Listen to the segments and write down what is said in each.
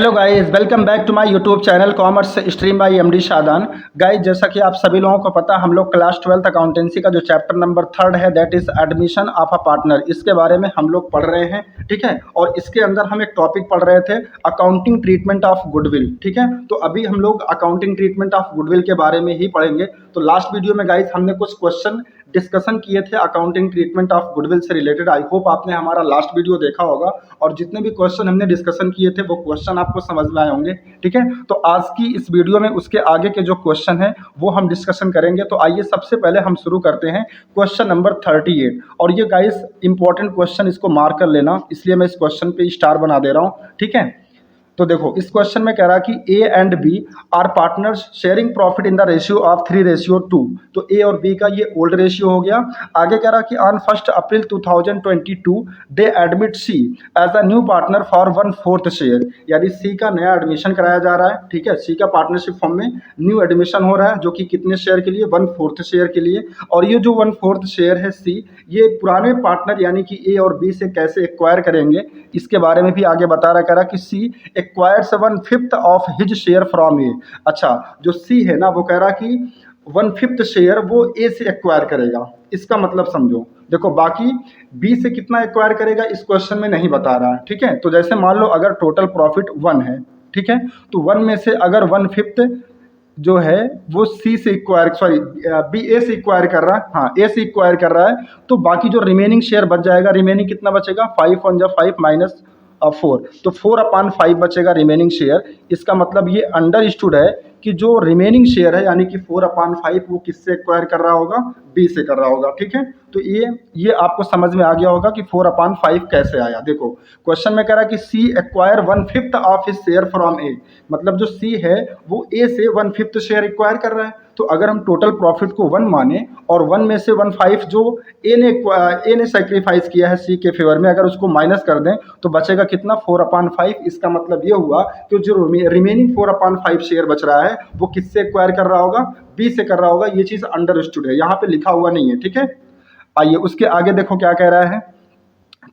Hello guys, welcome back to my YouTube channel commerce stream by MD Shadan. Guys, जैसा कि आप सभी लोगों को पता, हम लोग क्लास 12th अकाउंटेंसी का जो चैप्टर नंबर 3 है that is admission of a partner, इसके बारे में हम लोग पढ़ रहे हैं। ठीक है, और इसके अंदर हम एक टॉपिक पढ़ रहे थे अकाउंटिंग ट्रीटमेंट ऑफ गुडविल। ठीक है, तो अभी हम लोग अकाउंटिंग ट्रीटमेंट ऑफ गुडविल के बारे में ही पढ़ेंगे। तो लास्ट वीडियो में गाइस हमने कुछ क्वेश्चन डिस्कशन किए थे अकाउंटिंग ट्रीटमेंट ऑफ गुडविल से रिलेटेड। आई होप आपने हमारा लास्ट वीडियो देखा होगा और जितने भी क्वेश्चन हमने डिस्कशन किए थे वो क्वेश्चन आपको समझ में आए होंगे। ठीक है, तो आज की इस वीडियो में उसके आगे के जो क्वेश्चन है वो हम डिस्कशन करेंगे। तो आइए सबसे पहले हम शुरू करते हैं क्वेश्चन नंबर 38। और ये गाइस इंपॉर्टेंट क्वेश्चन, इसको मार्क कर लेना, इसलिए मैं इस क्वेश्चन पे स्टार बना दे रहा हूँ। ठीक है, तो देखो इस क्वेश्चन में कह रहा कि A and B are partners sharing profit in the ratio of 3:2। तो ए और बी का ये ओल्ड रेशियो हो गया। आगे कह रहा कि on 1 April 2022 they admit C as a new partner for 1/4 share, यानी सी का नया एडमिशन कराया जा रहा है। ठीक है, सी का पार्टनरशिप फॉर्म में न्यू एडमिशन हो रहा है, जो कि कितने शेयर के लिए? 1/4 शेयर के लिए। और ये जो 1/4 शेयर है सी, ये पुराने पार्टनर यानी कि ए और बी से कैसे एक्वायर करेंगे, इसके बारे में भी आगे बता रहा। कह रहा कि C acquires 1/5 of his share from A. अच्छा, जो सी है ना, वो कह रहा कि 1/5 शेयर वो ए से एक्वायर करेगा। इसका मतलब समझो, देखो बाकी बी से कितना एक्वायर करेगा इस क्वेश्चन में नहीं बता रहा है। ठीक है, तो जैसे मान लो अगर टोटल प्रॉफिट 1 है, ठीक है, तो 1 में से अगर 1/5 जो है वो सी से इक्वायर, सॉरी बी ए से इक्वायर कर रहा है, हाँ ए से इक्वायर कर रहा है, तो बाकी जो रिमेनिंग शेयर बच जाएगा, रिमेनिंग कितना बचेगा? 5 1 5 माइनस 4, तो 4/5 बचेगा रिमेनिंग शेयर। इसका मतलब ये अंडरस्टूड है कि जो रिमेनिंग शेयर है यानी कि 4/5 वो किससे एक्वायर कर रहा होगा? बी से कर रहा होगा। ठीक है, तो ये आपको समझ में आ गया होगा कि 4/5 कैसे आया। देखो क्वेश्चन में कह रहा है कि C acquire 1/5 of his share from A, मतलब जो सी है वो ए से 1/5 शेयर एक्वायर कर रहा है। तो अगर हम टोटल प्रॉफिट को 1 माने और 1 में से 1/5 जो ए ने सेक्रीफाइस किया है सी के फेवर में, अगर उसको माइनस कर दें तो बचेगा कितना? 4/5। इसका मतलब ये हुआ कि जो रिमेनिंग 4/5 शेयर बच रहा है वो किससे एक्वायर कर रहा होगा? बी से कर रहा होगा। ये चीज़ अंडरस्टूड है, यहाँ पे लिखा हुआ नहीं है। ठीक है, आइए उसके आगे देखो क्या कह रहा है।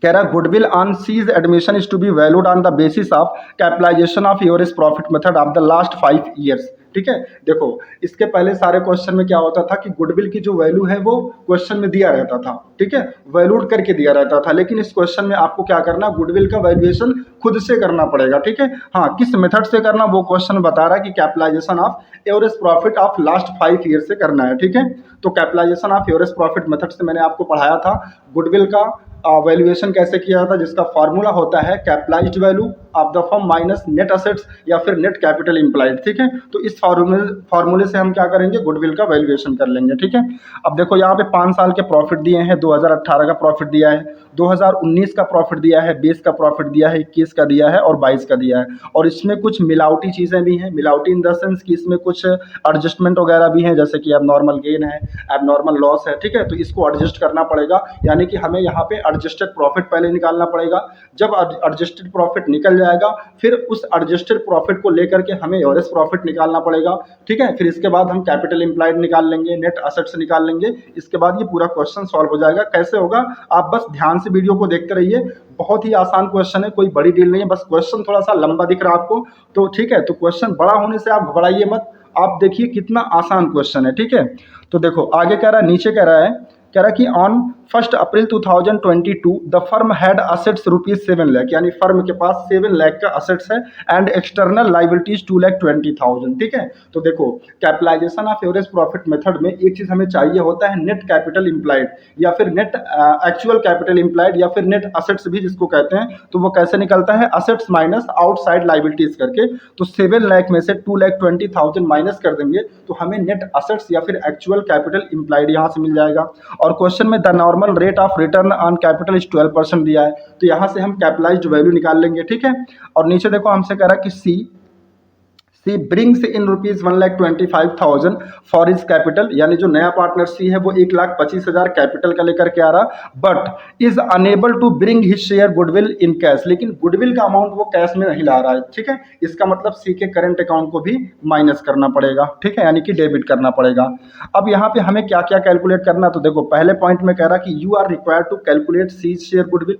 कह रहा है goodwill on C's admission is to be valued on the basis of capitalisation of your profit method of the last 5 years. ठीक है, देखो इसके पहले सारे क्वेश्चन में क्या होता था कि गुडविल की जो वैल्यू है वो क्वेश्चन में दिया रहता था। ठीक है, वैल्यूड करके दिया रहता था, लेकिन इस क्वेश्चन में आपको क्या करना? गुडविल का वैल्यूएशन खुद से करना पड़ेगा। ठीक है, हाँ किस मेथड से करना वो क्वेश्चन बता रहा है कि capitalisation of average profit of last 5 year से करना है। ठीक है, तो capitalisation of average profit method से मैंने आपको पढ़ाया था गुडविल का वैल्यूएशन कैसे किया जाता है, जिसका फार्मूला होता है capitalised value of the firm minus net assets या फिर नेट कैपिटल इम्प्लाइड। ठीक है, तो इस फार्मूले से हम क्या करेंगे? गुडविल का वैल्यूएशन कर लेंगे। ठीक है, अब देखो यहाँ पे 5 साल के प्रॉफिट दिए हैं, 2018 का प्रॉफिट दिया है, 2019 का प्रॉफिट दिया है, 20 का प्रॉफिट दिया है, 21 का दिया है और 22 का दिया है। और इसमें कुछ मिलावटी चीज़ें भी हैं, मिलावटी इन द सेंस कि इसमें कुछ एडजस्टमेंट वगैरह भी हैं, जैसे कि एबनॉर्मल गेन है, एबनॉर्मल लॉस है। ठीक है, तो इसको एडजस्ट करना पड़ेगा, यानी कि हमें यहाँ पे एडजस्टेड प्रॉफिट पहले निकालना पड़ेगा। जब एडजस्टेड प्रॉफिट निकल जाएगा फिर उस एडजस्टेड प्रॉफिट को लेकर के हमें एवरेज प्रॉफिट निकालना पड़ेगा। ठीक है, फिर इसके बाद हम कैपिटल इम्प्लाइड निकाल लेंगे, नेट असेट्स निकाल लेंगे। इसके बाद ये पूरा क्वेश्चन सॉल्व हो जाएगा। कैसे होगा? आप बस ध्यान से वीडियो को देखते रहिए, बहुत ही आसान क्वेश्चन है, कोई बड़ी डील नहीं है, बस क्वेश्चन थोड़ा सा लंबा दिख रहा है आपको तो ठीक है, तो क्वेश्चन बड़ा होने से आप घबराइए मत, आप देखिए कितना आसान क्वेश्चन है। ठीक है, तो देखो आगे कह रहा है, नीचे कह रहा है कि on 1 April 2022 the firm had assets ₹7 lakh, यानी फर्म के पास 7 लाख का असेट्स है एंड एक्सटर्नल लाइबिलिटीज 2,20,000। ठीक है, तो देखो capitalisation of average profit method में एक चीज हमें चाहिए होता है नेट कैपिटल इम्प्लाइड या फिर नेट एक्चुअल कैपिटल इम्प्लाइड या फिर नेट असेट्स भी जिसको कहते हैं। तो वो कैसे निकलता है? असेट्स माइनस आउटसाइड लाइबिलिटीज करके। तो 7 लाख में से 2,20,000 माइनस कर देंगे तो हमें नेट असेट्स या फिर एक्चुअल कैपिटल इम्प्लाइड यहाँ से मिल जाएगा। और क्वेश्चन में the normal rate of return on capital is 12% दिया है, तो यहाँ से हम कैपिटलाइज्ड वैल्यू निकाल लेंगे। ठीक है, और नीचे देखो हमसे कह रहा है कि C brings in ₹1,25,000 for his capital, यानी जो नया पार्टनर सी है वो 1,25,000 कैपिटल का लेकर के आ रहा, but is enable to bring his share goodwill in cash, लेकिन गुडविल का अमाउंट वो कैश में नहीं ला रहा है। ठीक है, इसका मतलब सी के करंट अकाउंट को भी माइनस करना पड़ेगा। ठीक है, यानी कि डेबिट करना पड़ेगा। अब यहाँ पे हमें क्या क्या कैलकुलेट करना, तो देखो पहले पॉइंट में कह रहा कि you are required to calculate C share goodwill.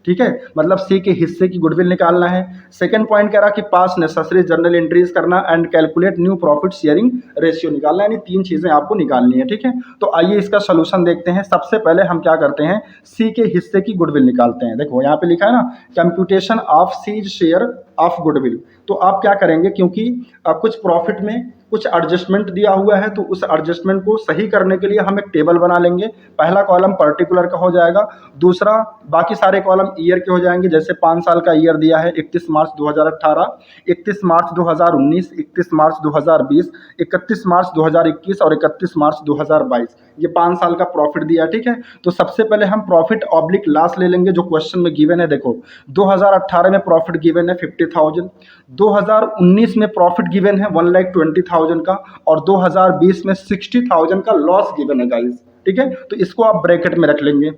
ठीक है, मतलब सी के हिस्से की गुडविल निकालना है। सेकंड पॉइंट कह रहा कि पास नेसेसरी जर्नल एंट्रीज करना and calculate new profit sharing ratio निकालना, यानी 3 चीज़ें आपको निकालनी है। ठीक है, तो आइए इसका सोल्यूशन देखते हैं। सबसे पहले हम क्या करते हैं, सी के हिस्से की गुडविल निकालते हैं। देखो यहाँ पे लिखा है ना, computation of C's share of goodwill. तो आप क्या करेंगे, क्योंकि कुछ प्रॉफिट में कुछ एडजस्टमेंट दिया हुआ है, तो उस एडजस्टमेंट को सही करने के लिए हम एक टेबल बना लेंगे। पहला कॉलम पर्टिकुलर का हो जाएगा, दूसरा बाकी सारे कॉलम ईयर के हो जाएंगे। जैसे 5 साल का ईयर दिया है, 31 मार्च 2018, 31 मार्च 2019, 31 मार्च 2020, 31 मार्च 2021 और 31 मार्च 2022, ये 5 साल का प्रॉफिट दिया। ठीक है, तो सबसे पहले हम प्रॉफिट ऑब्लिक लॉस ले लेंगे जो क्वेश्चन में गिवन है। देखो 2018 में प्रॉफिट गिवन है 50,000, 2019 में प्रॉफिट गिवन है 1,20,000 का, और 2020 में 60,000 का लॉस गिवन है गाइस। ठीक है, तो इसको आप ब्रैकेट में रख लेंगे।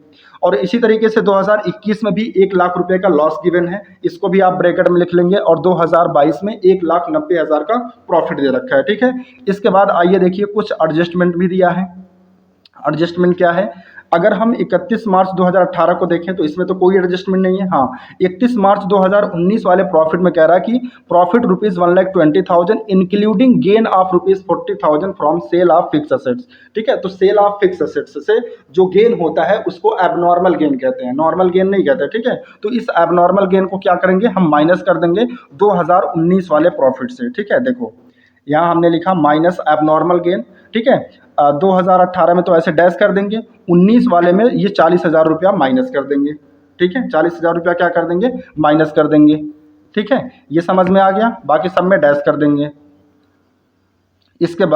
और इसी तरीके से 2021 में भी 1 लाख रुपए का लॉस गिवन है, इसको भी आप ब्रैकेट में लिख लेंगे। और 2022 में 1,90,000 का प्रॉफिट दे रखा है। ठीक है, इसके बाद आइए देखिए कुछ एडजस्टमेंट भी दिया है। एडजस्टमेंट क्या है, अगर हम 31 मार्च 2018 को देखें तो इसमें तो कोई एडजस्टमेंट नहीं है। हाँ, 31 मार्च 2019 वाले प्रॉफिट में कह रहा है कि profit rupees 1,20,000 including gain of rupees 40,000 from sale of fix assets. ठीक है, तो सेल ऑफ फिक्स असेट्स से जो गेन होता है उसको एबनॉर्मल गेन कहते हैं, नॉर्मल गेन नहीं कहते। ठीक है, तो इस एबनॉर्मल गेन को क्या करेंगे, हम माइनस कर देंगे 2019 वाले प्रॉफिट से। ठीक है, देखो यहाँ हमने लिखा माइनस एबनॉर्मल गेन। ठीक है, 2018 में तो ऐसे डैश कर देंगे, 19 वाले में ये 40,000 रुपया माइनस कर देंगे। ठीक है, 40,000 रुपया क्या कर देंगे, माइनस कर देंगे। ठीक है, ये समझ में आ गया, बाकी सब में डैश कर देंगे। इसके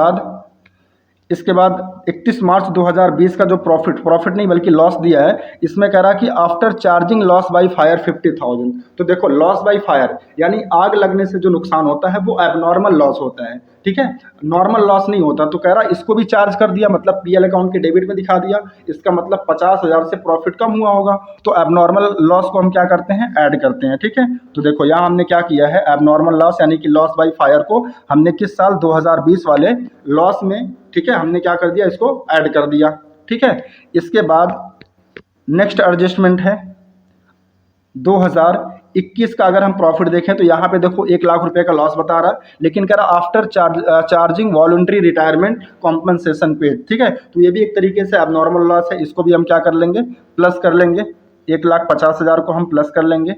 बाद 31 मार्च 2020 का जो प्रॉफिट नहीं बल्कि लॉस दिया है, इसमें कह रहा कि after charging loss by fire 50,000। तो देखो लॉस बाय फायर यानी आग लगने से जो नुकसान होता है वो एबनॉर्मल लॉस होता है। ठीक है, नॉर्मल लॉस नहीं होता। तो कह रहा इसको भी चार्ज कर दिया, मतलब पीएल अकाउंट के डेबिट में दिखा दिया। इसका मतलब 50,000 से प्रॉफिट कम हुआ होगा, तो एबनॉर्मल लॉस को हम क्या करते हैं, ऐड करते हैं। ठीक है, तो देखो यहाँ हमने क्या किया है, एबनॉर्मल लॉस यानी कि लॉस बाय फायर को हमने किस साल 2020 वाले लॉस में, ठीक है, हमने क्या कर दिया, इसको ऐड कर दिया। ठीक है, इसके बाद नेक्स्ट एडजस्टमेंट है 2021 का। अगर हम प्रॉफिट देखें तो यहाँ पे देखो 1 लाख रुपए का लॉस बता रहा है, लेकिन कह रहा after charging voluntary retirement compensation paid. ठीक है, तो ये भी एक तरीके से एबनॉर्मल लॉस है, इसको भी हम क्या कर लेंगे, प्लस कर लेंगे। 1,50,000 को हम प्लस कर लेंगे।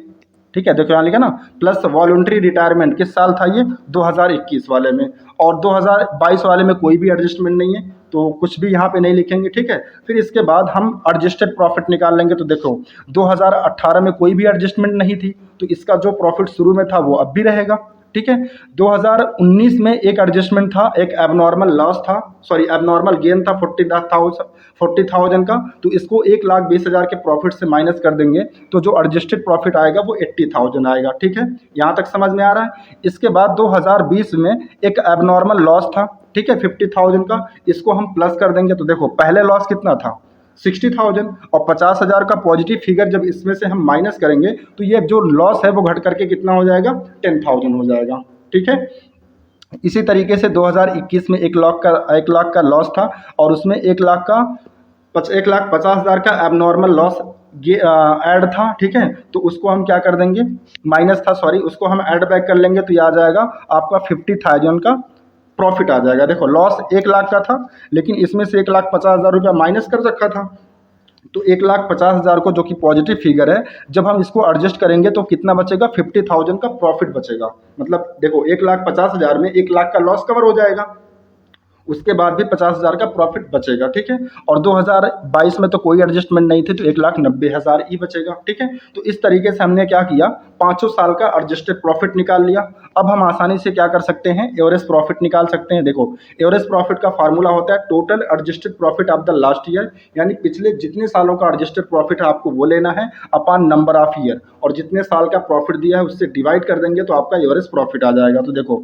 ठीक है, देखो यहाँ लिखा ना, प्लस वॉलंटरी रिटायरमेंट किस साल था ये, 2021 वाले में, और 2022 वाले में कोई भी एडजस्टमेंट नहीं है, तो कुछ भी यहाँ पे नहीं लिखेंगे। ठीक है, फिर इसके बाद हम एडजस्टेड प्रॉफिट निकाल लेंगे। तो देखो 2018 में कोई भी एडजस्टमेंट नहीं थी, तो इसका जो प्रॉफिट शुरू में था वो अब भी रहेगा। ठीक है, 2019 में एक एडजस्टमेंट था, एक एबनॉर्मल लॉस था, सॉरी एबनॉर्मल गेन था 40,000 का, तो इसको 1,20,000 के प्रॉफिट से माइनस कर देंगे, तो जो एडजस्टेड प्रॉफिट आएगा वो 80,000 आएगा। ठीक है, यहाँ तक समझ में आ रहा है। इसके बाद 2020 में एक एबनॉर्मल लॉस था, ठीक है, 50,000 का, इसको हम प्लस कर देंगे। तो देखो पहले लॉस कितना था, 60,000, और 50,000 का पॉजिटिव फिगर जब इसमें से हम माइनस करेंगे तो ये जो लॉस है वो घट करके कितना हो जाएगा, 10,000 हो जाएगा। ठीक है, इसी तरीके से 2021 में 1 लाख का लॉस था, और उसमें 1,50,000 का एबनॉर्मल लॉस ऐड था। ठीक है, तो उसको हम क्या कर देंगे, माइनस था सॉरी, उसको हम ऐड बैक कर लेंगे, तो ये आ जाएगा आपका 50,000 का प्रॉफिट आ जाएगा। देखो लॉस 1 लाख का था, लेकिन इसमें से 1,50,000 रुपया माइनस कर रखा था, तो 1,50,000 को जो कि पॉजिटिव फिगर है, जब हम इसको एडजस्ट करेंगे तो कितना बचेगा, 50,000 का प्रॉफिट बचेगा। मतलब देखो 1,50,000 में 1 लाख का लॉस कवर हो जाएगा, उसके बाद भी 50,000 का प्रॉफिट बचेगा। ठीक है, और 2022 में तो कोई एडजस्टमेंट नहीं थी, तो 1,90,000 ही बचेगा। ठीक है, तो इस तरीके से हमने क्या किया, 5 साल का एडजस्टेड प्रॉफिट निकाल लिया। अब हम आसानी से क्या कर सकते हैं, एवरेज प्रॉफिट निकाल सकते हैं। देखो एवरेज प्रॉफिट का फार्मूला होता है total adjusted profit of the last year, यानी पिछले जितने सालों का एडजस्टेड प्रॉफिट है आपको वो लेना है अपॉन नंबर ऑफ ईयर, और जितने साल का प्रॉफिट दिया है उससे डिवाइड कर देंगे तो आपका एवरेज प्रॉफिट आ जाएगा। तो देखो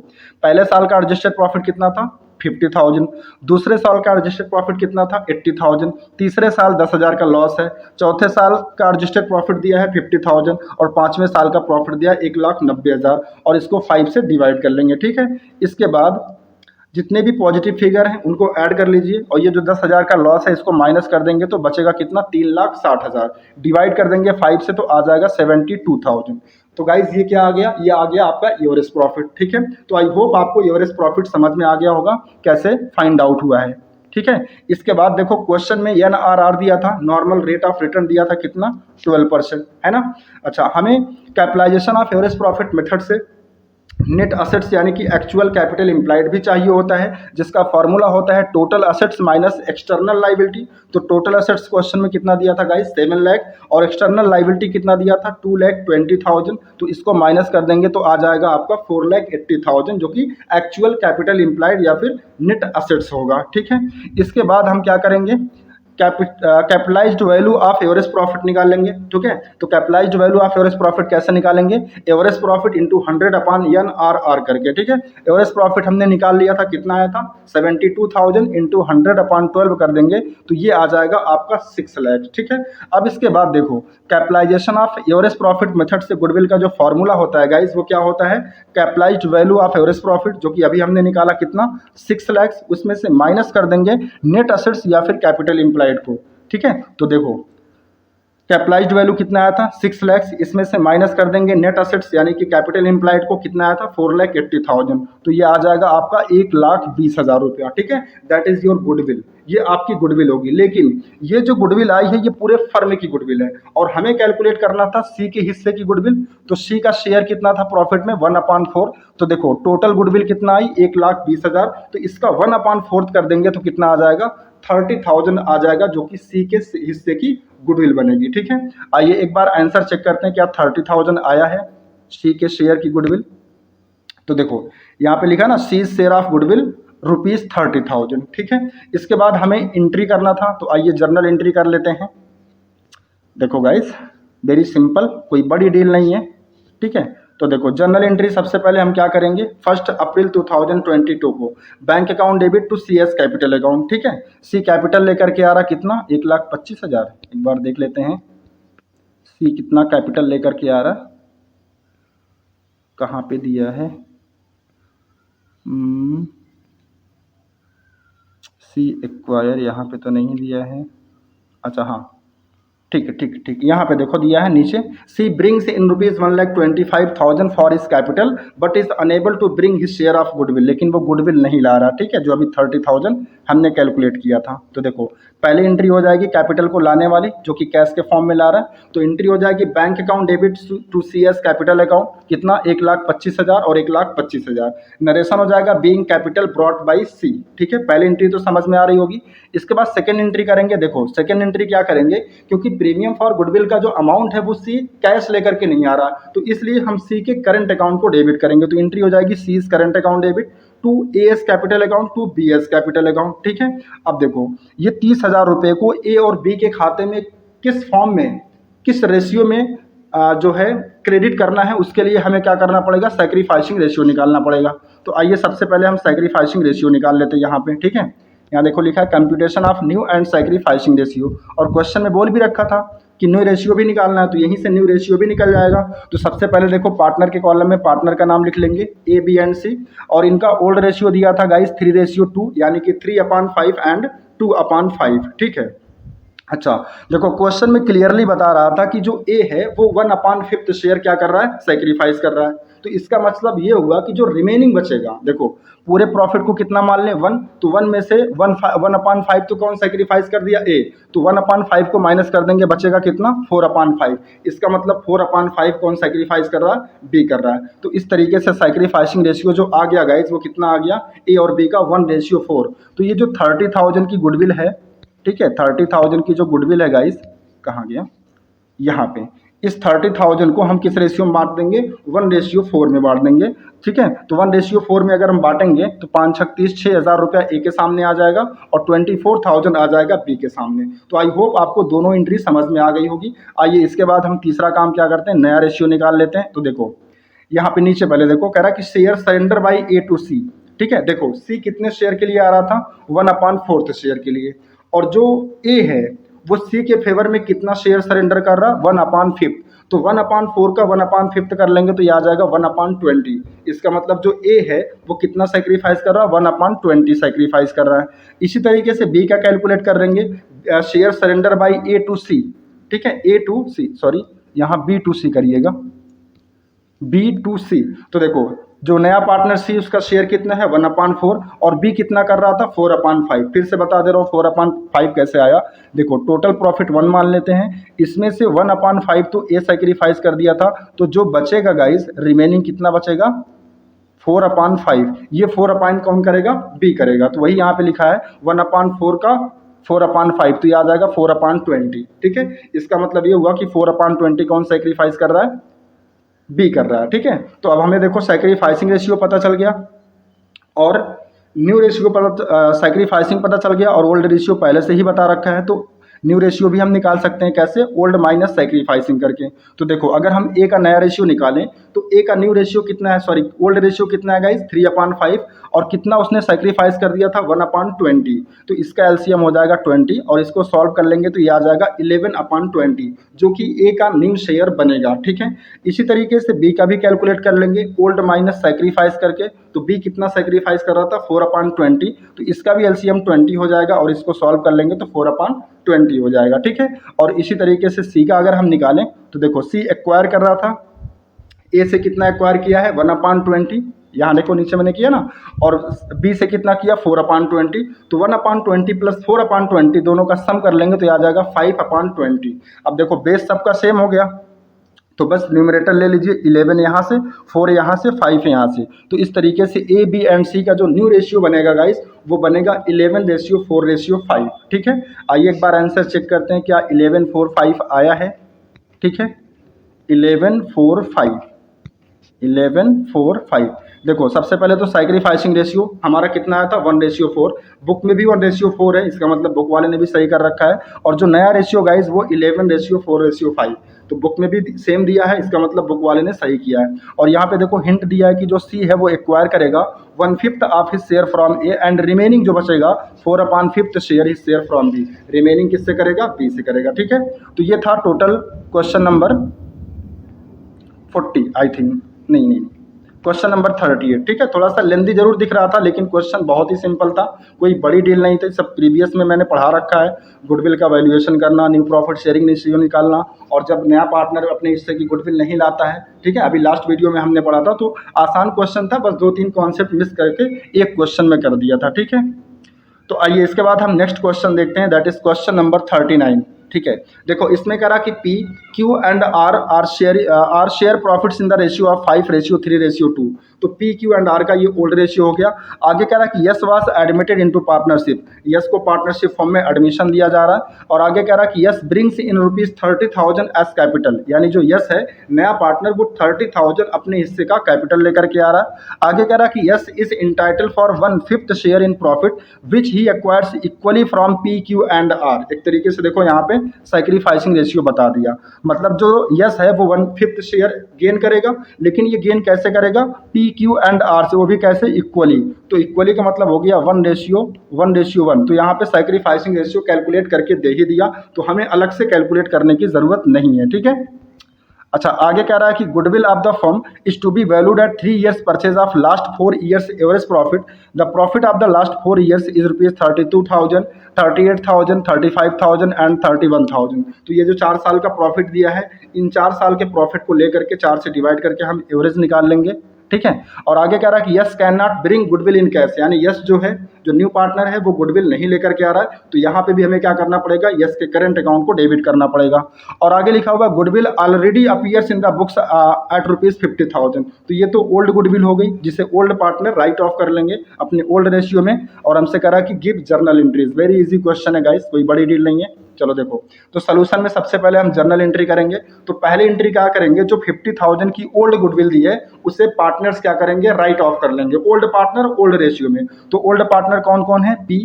पहले साल का एडजस्टेड प्रॉफिट कितना था, 50,000, दूसरे साल का एडजस्टेड प्रॉफिट कितना था, 80,000, तीसरे साल 10,000 का लॉस है, चौथे साल का एडजस्टेड प्रॉफिट दिया है 50,000, और पांचवें साल का प्रॉफिट दिया है 1,90,000, और इसको 5 से डिवाइड कर लेंगे। ठीक है, इसके बाद जितने भी पॉजिटिव फिगर हैं उनको ऐड कर लीजिए और ये जो 10,000 का लॉस है इसको माइनस कर देंगे तो बचेगा कितना 3,60,000। डिवाइड कर देंगे 5 से तो आ जाएगा 72,000। तो गाइज ये क्या आ गया, ये आ गया आपका एवरेज प्रॉफिट। ठीक है, तो आई होप आपको एवरेज प्रॉफिट समझ में आ गया होगा कैसे फाइंड आउट हुआ है। ठीक है, इसके बाद देखो क्वेश्चन में NRR दिया था, नॉर्मल रेट ऑफ रिटर्न दिया था कितना 12%, है ना। अच्छा, हमें capitalisation of average profit method से नेट असेट्स यानी कि एक्चुअल कैपिटल इम्प्लाइड भी चाहिए होता है, जिसका फॉर्मूला होता है total assets minus external liability. तो टोटल असेट्स क्वेश्चन में कितना दिया था गाइस 7 लाख, और एक्सटर्नल लाइबिलिटी कितना दिया था 2,20,000। तो इसको माइनस कर देंगे तो आ जाएगा आपका 4,80,000 जो कि एक्चुअल कैपिटल इम्प्लाइड या फिर नेट असेट्स होगा। ठीक है, इसके बाद हम क्या करेंगे, capitalised value of average profit निकाल लेंगे। ठीक है, तो capitalised value of average profit कैसे निकालेंगे, average profit into 100 upon NRR करके। ठीक है, एवरेज प्रॉफिट हमने निकाल लिया था, कितना आया था 72,000 इंटू 100 अपॉन 12 कर देंगे तो ये आ जाएगा आपका 6 लाख। ठीक है, अब इसके बाद देखो capitalisation of average profit method से गुडविल का जो फॉर्मूला होता है गाइस वो क्या होता है, capitalised value of average profit जो कि अभी हमने निकाला कितना 6 लाख, उसमें से माइनस कर देंगे नेट असेट्स या फिर कैपिटल इम्प्लाइड को। ठीक है, तो देखो कैपिटलाइज्ड वैल्यू कितना आया था 6 लाख, इसमें से माइनस कर देंगे नेट असेट्स यानी कि कैपिटल इम्प्लाइड को कितना आया था 4,80,000। तो ये आ जाएगा आपका 1,20,000 रुपया। ठीक है, दैट इज योर गुडविल, ये आपकी गुडविल होगी। लेकिन ये जो गुडविल आई है ये पूरे फर्म की गुडविल है और हमें कैलकुलेट करना था सी के हिस्से की गुडविल। तो सी का शेयर कितना था प्रॉफिट में 1/4। तो देखो टोटल गुडविल कितना आई 1,20,000, तो इसका 1/4 कर देंगे तो कितना आ जाएगा 30,000 आ जाएगा जो कि सी के हिस्से की गुडविल बनेगी। ठीक है, आइए एक बार आंसर चेक करते हैं क्या 30,000 आया है सी के शेयर की गुडविल। तो देखो यहाँ पे लिखा ना सी शेयर ऑफ गुडविल ₹30,000। ठीक है, इसके बाद हमें एंट्री करना था, तो आइए जर्नल एंट्री कर लेते हैं। देखो गाइस वेरी सिंपल, कोई बड़ी डील नहीं है। ठीक है, तो देखो जर्नल एंट्री सबसे पहले हम क्या करेंगे 1 अप्रैल 2022 को bank account debit to CS capital account. ठीक है, सी कैपिटल लेकर के आ रहा कितना 1,25,000। एक बार देख लेते हैं सी कितना कैपिटल लेकर के आ रहा, कहाँ पे दिया है सी एक्वायर, यहाँ पे तो नहीं दिया है। अच्छा हाँ ठीक, यहाँ पे देखो दिया है नीचे, C brings in ₹1,25,000 for his capital but is enable to bring his share of goodwill, लेकिन वो गुडविल नहीं ला रहा। ठीक है, जो अभी 30,000 हमने कैलकुलेट किया था। तो देखो पहले एंट्री हो जाएगी कैपिटल को लाने वाली जो कि कैश के फॉर्म में ला रहा है, तो एंट्री हो जाएगी bank account debit to CS capital account कितना 1,25,000 और 1,25,000। नरेशन हो जाएगा being capital brought by C. ठीक है, पहली एंट्री तो समझ में आ रही होगी। इसके बाद सेकेंड एंट्री करेंगे। देखो सेकेंड एंट्री क्या करेंगे, क्योंकि प्रीमियम फॉर गुडविल का जो अमाउंट है वो सी कैश लेकर के नहीं आ रहा, तो इसलिए हम सी के करंट अकाउंट को डेबिट करेंगे। तो एंट्री हो जाएगी C current account debit to AS capital account to BS capital account. ठीक है, अब देखो ये 30,000 रुपये को A और B के खाते में किस फॉर्म में किस रेशियो में जो है क्रेडिट करना है, उसके लिए हमें क्या करना पड़ेगा सैक्रिफाइसिंग रेशियो निकालना पड़ेगा। तो आइए सबसे पहले हम सैक्रिफाइसिंग रेशियो निकाल लेते हैं यहाँ पे। ठीक है, यहाँ देखो लिखा है computation of new and sacrificing ratio, और क्वेश्चन में बोल भी रखा था कि न्यू रेशियो भी निकालना है, तो यहीं से न्यू रेशियो भी निकल जाएगा। तो सबसे पहले देखो पार्टनर के कॉलम में पार्टनर का नाम लिख लेंगे A, B एंड C, और इनका ओल्ड रेशियो दिया था गाइस 3:2 यानी कि 3/5 एंड 2/5। ठीक है, अच्छा देखो क्वेश्चन में क्लियरली बता रहा था कि जो A है वो 1/5 शेयर क्या कर रहा है सेक्रीफाइस कर रहा है। तो इसका मतलब ये हुआ कि जो रिमेनिंग बचेगा, देखो पूरे प्रॉफिट को कितना मान लें 1, तो 1 में से 1/5 तो कौन सेक्रीफाइस कर दिया A, तो 1/5 को माइनस कर देंगे बचेगा कितना 4/5। इसका मतलब 4/5 कौन सेक्रीफाइस कर रहा है B कर रहा है। तो इस तरीके से सेक्रीफाइसिंग रेशियो जो आ गया गाइज वो कितना आ गया A और B का 1:4। तो ये जो 30,000 की गुडविल है, ठीक है 30,000 की जो गुडविल है गाइस, कहाँ गया यहाँ पे, इस 30,000 को हम किस रेशियो में बांट देंगे 1:4 में बांट देंगे। ठीक है, तो 1:4 में अगर हम बांटेंगे तो 5 6 30 6,000 रुपया ए के सामने आ जाएगा और 24,000 आ जाएगा बी के सामने। तो आई होप आपको दोनों एंट्री समझ में आ गई होगी। आइए इसके बाद हम तीसरा काम क्या करते हैं, नया रेशियो निकाल लेते हैं। तो देखो यहाँ पे नीचे पहले देखो कह रहा है कि share surrender by A to C। ठीक है, देखो C कितने शेयर के लिए आ रहा था 1/4 शेयर के लिए, और जो A है वो C के फेवर में कितना शेयर सरेंडर कर रहा 1/5। तो 1/4 का 1/5 कर लेंगे तो ये आ जाएगा 1/20। इसका मतलब जो ए है वो कितना सेक्रीफाइस कर रहा है, 1/20 सेक्रीफाइस कर रहा है। इसी तरीके से बी का कैलकुलेट कर लेंगे, share surrender by A to C, ठीक है, ए टू सी, सॉरी यहाँ बी टू सी करिएगा, बी टू सी। तो देखो जो नया पार्टनर सी उसका शेयर कितना है 1/4 और बी कितना कर रहा था 4/5। फिर से बता दे रहा हूँ 4/5 कैसे आया। देखो टोटल प्रॉफिट 1 मान लेते हैं, इसमें से 1/5 तो ए सेक्रीफाइस कर दिया था, तो जो बचेगा गाइस रिमेनिंग कितना बचेगा 4/5। ये 4 कौन करेगा, बी करेगा। तो वही यहाँ पे लिखा है 1/4 का 4/5, तो ये आ जाएगा 4/20, ठीक है। इसका मतलब ये हुआ कि 4/20 कौन सेक्रीफाइस कर रहा है, बी कर रहा है, ठीक है। तो अब हमें देखो सैक्रिफाइसिंग रेशियो पता चल गया और न्यू रेशियो पता, सैक्रिफाइसिंग पता चल गया और ओल्ड रेशियो पहले से ही बता रखा है। तो न्यू रेशियो भी हम निकाल सकते हैं, कैसे, ओल्ड माइनस सैक्रिफाइसिंग करके। तो देखो अगर हम ए का नया रेशियो निकालें तो ए का न्यू रेशियो कितना है, सॉरी ओल्ड रेशियो कितना है गाइस 3/5 और कितना उसने सैक्रिफाइस कर दिया था 1/20। तो इसका एलसीएम हो जाएगा 20 और इसको सॉल्व कर लेंगे तो ये आ जाएगा 11/20 जो कि ए का न्यू शेयर बनेगा, ठीक है। इसी तरीके से बी का भी कैलकुलेट कर लेंगे ओल्ड माइनस सैक्रिफाइस करके। तो बी कितना सैक्रिफाइस कर रहा था 4/20, तो इसका भी एलसीएम 20 हो जाएगा और इसको सॉल्व कर लेंगे तो 4/20 हो जाएगा, ठीक है। और इसी तरीके से सी का अगर हम निकालें तो देखो सी एक्वायर कर रहा था, ए से कितना एक्वायर किया है 1/20, यहाँ देखो नीचे मैंने किया ना, और बी से कितना किया 4/20। तो 1/20 प्लस 4/20 दोनों का सम कर लेंगे तो आ जाएगा 5/20। अब देखो बेस सबका सेम हो गया तो बस न्यूमरेटर ले लीजिए 11 यहाँ से, 4 यहाँ से, 5 यहाँ से। तो इस तरीके से ए बी एंड सी का जो न्यू रेशियो बनेगा गाइस वो बनेगा 11:4:5, ठीक है। आइए एक बार आंसर चेक करते हैं क्या 11:4:5 आया है, ठीक है। 11:4:5, 11:4:5। देखो सबसे पहले तो सैक्रिफाइसिंग रेशियो हमारा कितना आया था 1:4। बुक में भी 1:4 है, इसका मतलब बुक वाले ने भी सही कर रखा है। और जो नया रेशियो गाइज वो 11:4:5, तो बुक में भी सेम दिया है, इसका मतलब बुक वाले ने सही किया है। और यहाँ पे देखो हिंट दिया है कि जो सी है वो एक्वायर करेगा 1/5 of his share from A and remaining जो बचेगा 4/5 share his share from B. Remaining किससे करेगा, बी से करेगा, ठीक है। तो ये था total question number 40 I think, नहीं क्वेश्चन नंबर 38, ठीक है। थोड़ा सा लेंदी जरूर दिख रहा था लेकिन क्वेश्चन बहुत ही सिंपल था, कोई बड़ी डील नहीं थी। सब प्रीवियस में मैंने पढ़ा रखा है, गुडविल का वैल्यूएशन करना, न्यू प्रॉफिट शेयरिंग रेशियो निकालना, और जब नया पार्टनर अपने हिस्से की गुडविल नहीं लाता है, ठीक है। अभी लास्ट वीडियो में हमने पढ़ा था, तो आसान क्वेश्चन था, बस 2-3 कॉन्सेप्ट मिस करके एक क्वेश्चन में कर दिया था, ठीक है। तो आइए इसके बाद हम नेक्स्ट क्वेश्चन देखते हैं, दैट इज क्वेश्चन नंबर 39, ठीक है। देखो इसमें कह रहा कि P Q and R share profits in the ratio of 5:3:2। तो पी क्यू एंड आर का ये ओल्ड रेशियो हो गया। आगे कह रहा कि S was admitted into partnership, S को पार्टनरशिप फॉर्म में एडमिशन दिया जा रहा है। और आगे कह रहा कि S brings in ₹30,000 as capital, यानी जो यस है नया पार्टनर वो 30,000 अपने हिस्से का कैपिटल लेकर के आ रहा है। आगे कह रहा कि S is entitle for 1/5 share in profit which he acquires equally from P Q and R. एक तरीके से देखो यहाँ पे सैक्रिफाइसिंग रेशियो बता दिया, मतलब जो यस है वो 1/5 शेयर गेन करेगा, लेकिन ये गेन कैसे करेगा पी क्यू एंड आर से, वो भी कैसे, इक्वली। तो इक्वली का मतलब हो गया 1:1:1। तो यहाँ पे सैक्रिफाइसिंग रेशियो कैलकुलेट करके दे ही दिया, तो हमें अलग से कैलकुलेट करने की जरूरत नहीं है, ठीक है। अच्छा आगे कह रहा है कि goodwill of the firm is to be valued at 3 years purchase of last 4 years average profit. The profit of the last 4 years is ₹32,000, 38,000, 35,000 and 31,000। तो ये जो 4 साल का प्रॉफिट दिया है, इन 4 साल के प्रॉफिट को लेकर के 4 से डिवाइड करके हम एवरेज निकाल लेंगे, ठीक है। और आगे कह रहा है कि yes can not bring goodwill in cash, यानी यस जो है जो न्यू पार्टनर है वो गुडविल नहीं लेकर के आ रहा है। तो यहाँ पे भी हमें क्या करना पड़ेगा, यस के करंट अकाउंट को डेबिट करना पड़ेगा। और आगे लिखा हुआ goodwill already appears in the books at ₹50,000। तो ये तो ओल्ड गुडविल हो गई, जिसे ओल्ड पार्टनर राइट ऑफ कर लेंगे अपने ओल्ड रेशियो में। और हमसे कह रहा है कि give journal entries, very easy question है गाइस, कोई बड़ी डील नहीं है। चलो देखो, तो सोल्यूशन में सबसे पहले हम जर्नल एंट्री करेंगे। तो पहले एंट्री क्या करेंगे, जो 50,000 की ओल्ड गुडविल दी है उसे पार्टनर्स क्या करेंगे, राइट ऑफ कर लेंगे, ओल्ड पार्टनर ओल्ड रेशियो में। तो ओल्ड पार्टनर कौन कौन है, पी,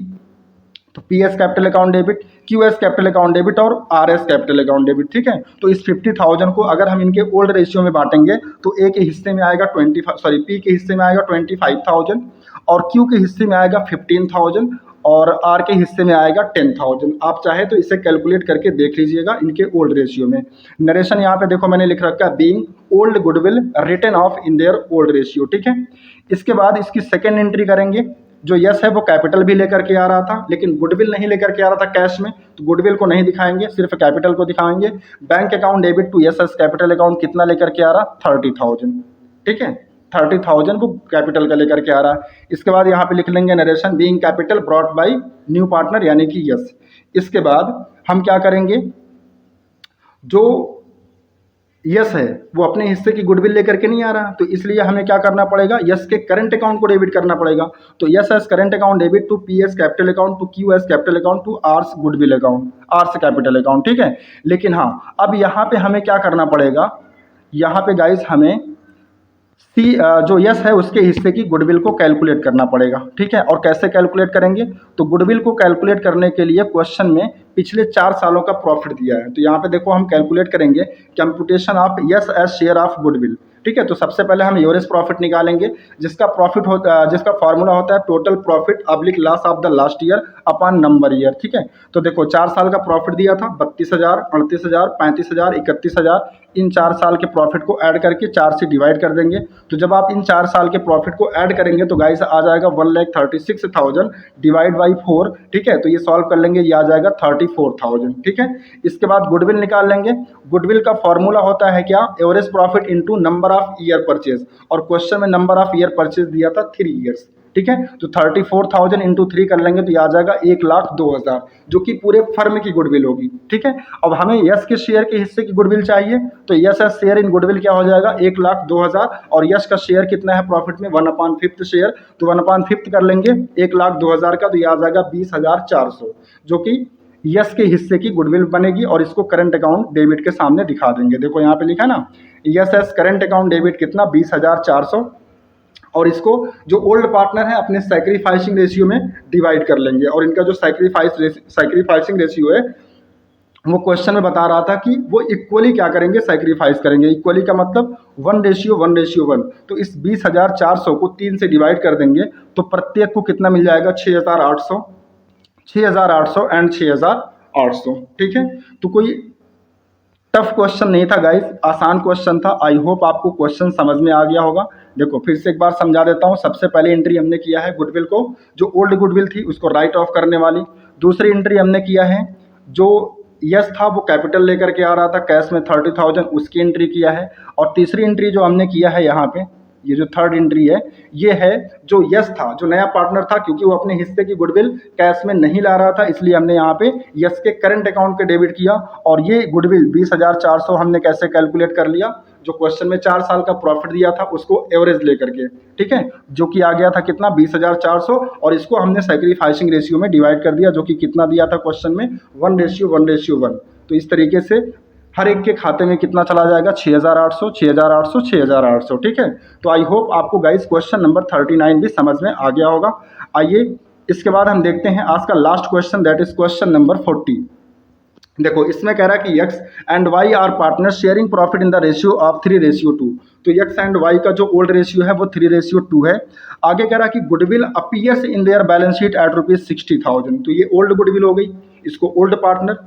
तो P S capital account debit, Q S capital account debit और R S capital account debit, ठीक है। तो इस 50,000 को अगर हम इनके ओल्ड रेशियो में बांटेंगे तो ए के हिस्से में आएगा पी के हिस्से में आएगा 25,000 और क्यू के हिस्से में आएगा 15,000 और आर के हिस्से में आएगा 10,000। आप चाहे तो इसे कैलकुलेट करके देख लीजिएगा इनके ओल्ड रेशियो में। नरेशन यहाँ पे देखो मैंने लिख रखा है being old goodwill written off in their old ratio, ठीक है। इसके बाद इसकी सेकेंड एंट्री करेंगे। जो यस है वो कैपिटल भी लेकर के आ रहा था, लेकिन गुडविल नहीं लेकर के आ रहा था कैश में, तो गुडविल को नहीं दिखाएंगे, सिर्फ कैपिटल को दिखाएंगे। Bank account debit to S's capital account कितना लेकर के आ रहा, 30,000, ठीक है। 30,000 वो कैपिटल का लेकर के आ रहा है। इसके बाद यहाँ पे लिख लेंगे narration being capital brought by new partner यानी कि यस। इसके बाद हम क्या करेंगे, जो यस है वो अपने हिस्से की गुडविल लेकर के नहीं आ रहा, तो इसलिए हमें क्या करना पड़ेगा, यस के करंट अकाउंट को डेबिट करना पड़ेगा। तो S's current account debit to P S capital account to Q S capital account to R's goodwill account, R's capital account, ठीक है। लेकिन हाँ, अब यहाँ पे हमें क्या करना पड़ेगा, यहाँ पे गाइस हमें सी जो यस है उसके हिस्से की गुडविल को कैलकुलेट करना पड़ेगा, ठीक है। और कैसे कैलकुलेट करेंगे, तो गुडविल को कैलकुलेट करने के लिए क्वेश्चन में पिछले 4 सालों का प्रॉफिट दिया है। तो यहाँ पे देखो हम कैलकुलेट करेंगे computation of S's share of goodwill, ठीक है। तो सबसे पहले हम एवरेज प्रॉफिट निकालेंगे, जिसका प्रॉफिट होता है, जिसका फॉर्मूला होता है total profit oblique loss of the last year upon number year, ठीक है। तो देखो 4 साल का प्रॉफिट दिया था 32,000, 38,000, 35,000, 31,000। इन 4 साल के प्रॉफिट को ऐड करके 4 से डिवाइड कर देंगे। तो जब आप इन 4 साल के प्रॉफिट को ऐड करेंगे तो गाइस आ जाएगा 1,36,000 डिवाइड बाई 4, ठीक है। तो ये सॉल्व कर लेंगे, ये आ जाएगा 34,000, ठीक है। इसके बाद गुडविल निकाल लेंगे। गुडविल का फॉर्मूला होता है क्या, average profit into number of year purchase, और क्वेश्चन में नंबर ऑफ ईयर परचेज दिया था 3 ईयर्स, ठीक है। तो 34,000 इंटू 3 कर लेंगे तो ये आ जाएगा 1,02,000, जो कि पूरे फर्म की गुडविल होगी, ठीक है। अब हमें यस के शेयर के हिस्से की गुडविल चाहिए, तो yes S share in goodwill क्या हो जाएगा 1,02,000, और यस का शेयर कितना है प्रॉफिट में 1/5 शेयर, तो 1/5 कर लेंगे 1,02,000 का, तो ये आ जाएगा 20,400, जो कि यस के हिस्से की गुडविल बनेगी। और इसको करंट अकाउंट डेबिट के सामने दिखा देंगे। देखो यहाँ पे लिखा है ना, yes S current account debit कितना 20,400, और इसको जो ओल्ड पार्टनर है अपने सैक्रिफाइसिंग रेशियो में डिवाइड कर लेंगे। और इनका जो सैक्रिफाइसिंग रेशियो है वो क्वेश्चन में बता रहा था कि वो इक्वली क्या करेंगे, सैक्रिफाइस करेंगे। इक्वली का मतलब 1:1:1। तो इस 20,400 को 3 से डिवाइड कर देंगे तो प्रत्येक को कितना मिल जाएगा 6,800 एंड 6,800, ठीक है। तो कोई टफ क्वेश्चन नहीं था गाइस, आसान क्वेश्चन था। आई होप आपको क्वेश्चन समझ में आ गया होगा। देखो फिर से एक बार समझा देता हूँ। सबसे पहले एंट्री हमने किया है गुडविल को, जो ओल्ड गुडविल थी उसको राइट ऑफ करने वाली। दूसरी एंट्री हमने किया है जो यस था वो कैपिटल लेकर के आ रहा था कैश में 30,000, उसकी एंट्री किया है। और तीसरी एंट्री जो हमने किया है यहाँ पे, ये जो थर्ड एंट्री है, ये है जो यस था, जो नया पार्टनर था, क्योंकि वो अपने हिस्से की गुडविल कैश में नहीं ला रहा था, इसलिए हमने यहाँ पे यस के करंट अकाउंट के डेबिट किया। और ये गुडविल 20,400 हमने कैसे कैलकुलेट कर लिया, जो क्वेश्चन में 4 साल का प्रॉफिट दिया था उसको एवरेज लेकर के, ठीक है, जो कि आ गया था कितना 20,400, और इसको हमने सैक्रिफाइसिंग रेशियो में डिवाइड कर दिया, जो कि कितना दिया था क्वेश्चन में 1:1:1। तो इस तरीके से हर एक के खाते में कितना चला जाएगा 6,800, 6,800, 6,800, ठीक है। तो आई होप आपको गाइस क्वेश्चन नंबर 39 भी समझ में आ गया होगा। आइए इसके बाद हम देखते हैं आज का last question, that is question number 40। देखो इसमें कह रहा है कि X and Y are partner sharing profit in the ratio of 3:2। तो एक्स एंड वाई का जो ओल्ड रेशियो है वो 3:2 है। आगे कह रहा है कि goodwill appears in their balance sheet at ₹60,000। तो ये ओल्ड गुडविल हो गई, इसको ओल्ड पार्टनर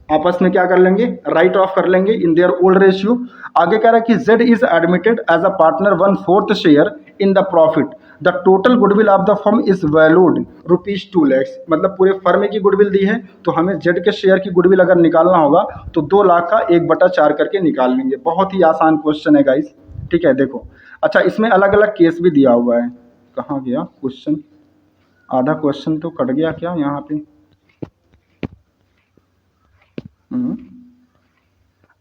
आपस में क्या कर लेंगे, राइट ऑफ कर लेंगे इन देयर ओल्ड रेशियो। आगे कह रहा है कि Z is admitted as a partner 1/4 share in the profit, the total goodwill of the firm is valued ₹2 lakh. मतलब पूरे फर्म की गुडविल दी है, तो हमें जेड के शेयर की गुडविल अगर निकालना होगा तो 2 लाख का 1/4 करके निकाल लेंगे। बहुत ही आसान क्वेश्चन है गाइस, ठीक है। देखो अच्छा, इसमें अलग अलग केस भी दिया हुआ है। कहाँ गया क्वेश्चन, आधा क्वेश्चन तो कट गया क्या यहाँ पे।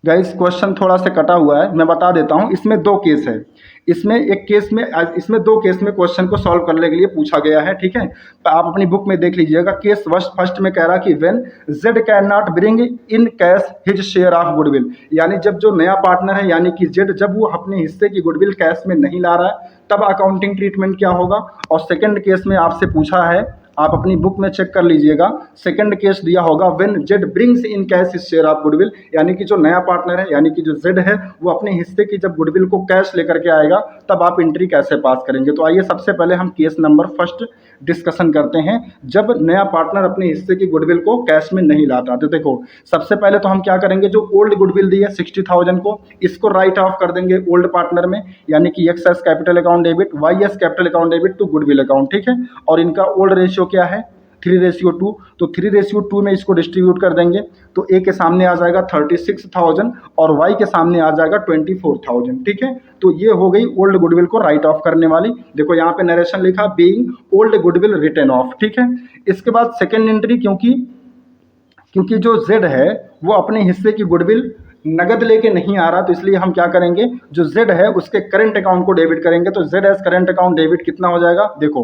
गाइस क्वेश्चन थोड़ा सा कटा हुआ है, मैं बता देता हूँ। इसमें 2 केस है, इसमें 2 केस में क्वेश्चन को सॉल्व करने के लिए पूछा गया है, ठीक है। तो आप अपनी बुक में देख लीजिएगा। केस फर्स्ट में कह रहा कि when Z can not bring in cash his share of goodwill, यानी जब जो नया पार्टनर है यानी कि जेड, जब वो अपने हिस्से की गुडविल कैश में नहीं ला रहा है तब अकाउंटिंग ट्रीटमेंट क्या होगा। और सेकंड केस में आपसे पूछा है, आप अपनी बुक में चेक कर लीजिएगा, सेकंड केस दिया होगा when Z brings in cash his share of goodwill, यानी कि जो नया पार्टनर है यानी कि जो जेड है वो अपने हिस्से की जब गुडविल को कैश लेकर के आएगा तब आप एंट्री कैसे पास करेंगे। तो आइए सबसे पहले हम केस नंबर फर्स्ट डिस्कशन करते हैं जब नया पार्टनर अपने हिस्से की गुडविल को कैश में नहीं लाता। तो देखो सबसे पहले तो हम क्या करेंगे, जो ओल्ड गुडविल दी है 60,000 को, इसको राइट ऑफ कर देंगे ओल्ड पार्टनर में, यानी कि X's capital account debit, Y's capital account debit to goodwill account, ठीक है। और इनका ओल्ड रेशियो क्या है 3:2, तो 3:2 में इसको डिस्ट्रीब्यूट कर देंगे। तो ए के सामने आ जाएगा 36,000 और वाई के सामने आ जाएगा 24,000, ठीक है। तो ये हो गई ओल्ड गुडविल को राइट ऑफ करने वाली। देखो यहाँ पे नरेशन लिखा being old goodwill written off, ठीक है। इसके बाद सेकेंड एंट्री, क्योंकि जो जेड है वो अपने हिस्से की गुडविल नगद लेके नहीं आ रहा, तो इसलिए हम क्या करेंगे, जो जेड है उसके करंट अकाउंट को डेबिट करेंगे। तो Z S current account debit कितना हो जाएगा, देखो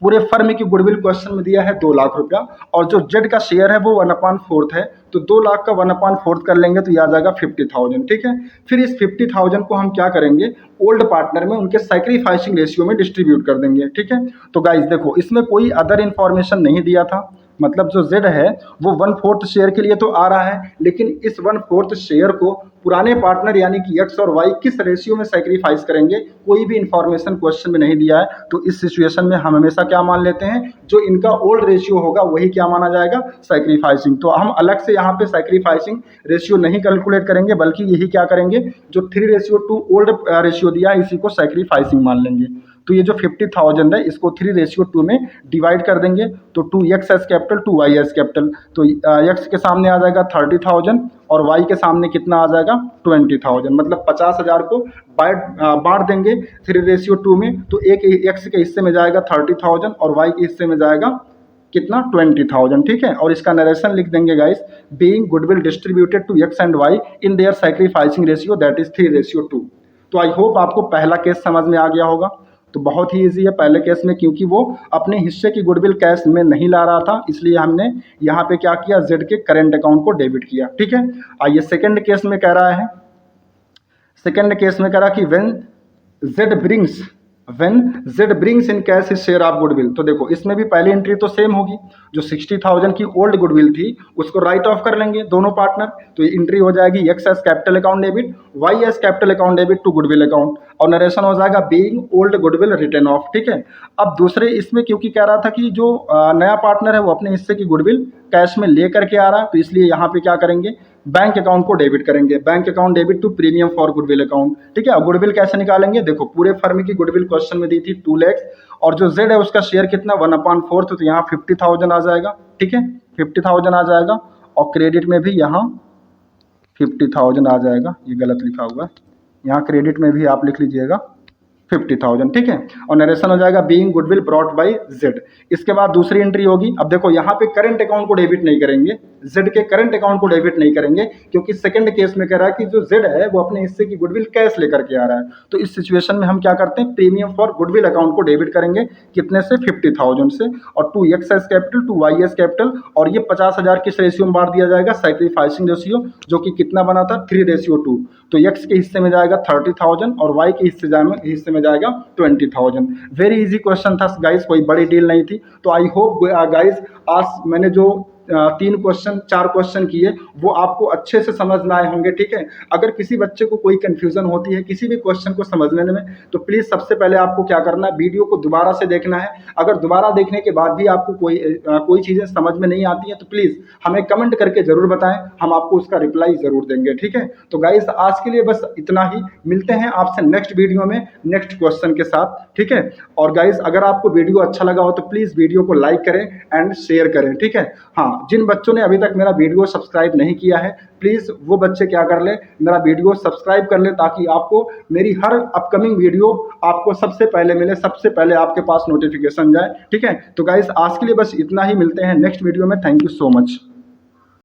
पूरे फर्म की गुडविल क्वेश्चन में दिया है 2 लाख रुपया और जो जेड का शेयर है वो 1/4 है, तो 2 लाख का 1/4 कर लेंगे तो ये आ जाएगा 50,000, ठीक है। फिर इस 50,000 को हम क्या करेंगे, ओल्ड पार्टनर में उनके सैक्रिफाइसिंग रेशियो में डिस्ट्रीब्यूट कर देंगे, ठीक है। तो गाइज देखो इसमें कोई अदर इन्फॉर्मेशन नहीं दिया था, मतलब जो जेड है वो 1/4 शेयर के लिए तो आ रहा है, लेकिन इस 1/4 शेयर को पुराने पार्टनर यानी कि एक्स और वाई किस रेशियो में सैक्रिफाइस करेंगे, कोई भी इंफॉर्मेशन क्वेश्चन में नहीं दिया है। तो इस सिचुएशन में हम हमेशा क्या मान लेते हैं, जो इनका ओल्ड रेशियो होगा वही क्या माना जाएगा, सैक्रिफाइसिंग। तो हम अलग से यहाँ पे सैक्रिफाइसिंग रेशियो नहीं कैलकुलेट करेंगे, बल्कि यही क्या करेंगे, जो 3:2 ओल्ड रेशियो दिया है इसी को सैक्रिफाइसिंग मान लेंगे। तो ये जो 50,000 है इसको 3:2 में डिवाइड कर देंगे, तो 2x S capital 2y S capital, तो x के सामने आ जाएगा 30,000 और y के सामने कितना आ जाएगा 20,000, मतलब 50,000 को बांट देंगे 3:2 में। तो एक x के हिस्से में जाएगा 30,000 और y के हिस्से में जाएगा कितना 20,000, ठीक है। और इसका नरेशन लिख देंगे guys, being goodwill distributed to x and y in their sacrificing ratio that is 3:2। तो आई होप आपको पहला केस समझ में आ गया होगा। तो बहुत ही इजी है पहले केस में, क्योंकि वो अपने हिस्से की गुडविल कैश में नहीं ला रहा था, इसलिए हमने यहाँ पे क्या किया, जेड के करंट अकाउंट को डेबिट किया, ठीक है। आइए सेकंड केस में कह रहा कि when Z brings in cash his share of goodwill. तो देखो इसमें भी पहली एंट्री तो सेम होगी, जो 60,000 की ओल्ड गुडविल थी उसको राइट ऑफ कर लेंगे दोनों पार्टनर। तो ये एंट्री हो जाएगी X's capital account debit, Y's capital account debit to goodwill account, और नरेशन हो जाएगा being old goodwill written off, ठीक है। अब दूसरे इसमें क्योंकि कह रहा था कि जो नया पार्टनर है वो अपने हिस्से की गुडविल कैश में ले करके आ रहा है, तो इसलिए यहाँ पे क्या करेंगे, बैंक अकाउंट को डेबिट करेंगे, bank account debit to premium for goodwill account, ठीक है। गुडविल कैसे निकालेंगे, देखो पूरे फर्म की गुडविल क्वेश्चन में दी थी 2 लाख और जो जेड है उसका शेयर कितना 1/4, तो यहाँ 50,000 आ जाएगा, ठीक है, 50,000 आ जाएगा। और क्रेडिट में भी यहाँ 50,000 आ जाएगा, ये गलत लिखा हुआ है, यहाँ क्रेडिट में भी आप लिख लीजिएगा 50,000, ठीक है। और नरेशन हो जाएगा being goodwill brought by Z. इसके बाद दूसरी एंट्री होगी, अब देखो यहाँ पे करंट अकाउंट को डेबिट नहीं करेंगे, जेड के करंट अकाउंट को डेबिट नहीं करेंगे, क्योंकि सेकंड केस में कह रहा है कि जो जेड है वो अपने हिस्से की गुडविल कैश लेकर के आ रहा है। तो इस सिचुएशन में हम क्या करते हैं, प्रीमियम फॉर गुडविल अकाउंट को डेबिट करेंगे, कितने से 50,000 से, और 2x S capital 2y S capital, और ये 50,000 किस रेशियो में बांट दिया जाएगा, सैक्रिफाइसिंग रेशियो, जो कि कितना बना था 3:2। तो x के हिस्से में जाएगा 30,000 और y के हिस्से में जाएगा 20,000। वेरी इजी क्वेश्चन था गाइस, कोई बड़ी डील नहीं थी। तो आई होप गाइस आज मैंने जो 4 क्वेश्चन किए वो आपको अच्छे से समझ में आए होंगे, ठीक है। अगर किसी बच्चे को कोई कंफ्यूजन होती है किसी भी क्वेश्चन को समझने में, तो प्लीज़ सबसे पहले आपको क्या करना है, वीडियो को दोबारा से देखना है। अगर दोबारा देखने के बाद भी आपको कोई चीज़ें समझ में नहीं आती हैं तो प्लीज़ हमें कमेंट करके ज़रूर बताएं, हम आपको उसका रिप्लाई ज़रूर देंगे, ठीक है। तो गाइस आज के लिए बस इतना ही, मिलते हैं आपसे नेक्स्ट वीडियो में नेक्स्ट क्वेश्चन के साथ, ठीक है। और गाइस अगर आपको वीडियो अच्छा लगा हो तो प्लीज़ वीडियो को लाइक करें एंड शेयर करें, ठीक है। हाँ, जिन बच्चों ने अभी तक मेरा वीडियो सब्सक्राइब नहीं किया है प्लीज़ वो बच्चे क्या कर ले, मेरा वीडियो सब्सक्राइब कर ले, ताकि आपको मेरी हर अपकमिंग वीडियो आपको सबसे पहले मिले, सबसे पहले आपके पास नोटिफिकेशन जाए, ठीक है। तो गाइस आज के लिए बस इतना ही, मिलते हैं नेक्स्ट वीडियो में। Thank you so much.